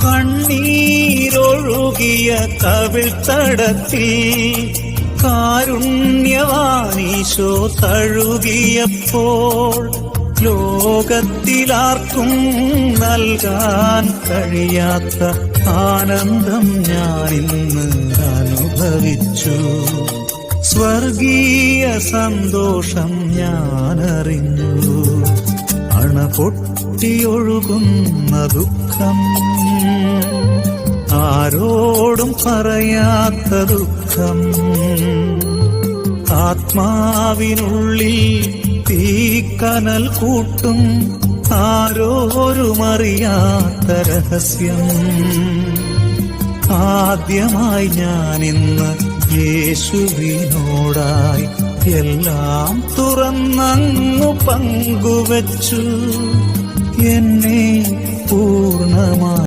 കണ്ണീരൊഴുകിയ കവിൾത്തടത്തിൽ കാരുണ്യവാനീശോ തഴുകിയപ്പോൾ ലോകത്തിലാർക്കും നൽകാൻ കഴിയാത്ത ആനന്ദം ഞാനിന്ന് അനുഭവിച്ചു. സ്വർഗീയ സന്തോഷം ഞാനറിഞ്ഞു. അണപൊട്ടിയൊഴുകുന്ന ദുഃഖം, ആരോടും പറയാത്ത ദുഃഖം, ആത്മാവിനുള്ളിൽ തീക്കനൽ കൂട്ടും ആരോരുമറിയാത്ത രഹസ്യം. ആദ്യമായി ഞാനിന്ന് യേശുവിനോടായി എല്ലാം തുറന്നങ്ങു പങ്കുവച്ചു. എന്നെ പൂർണ്ണമായി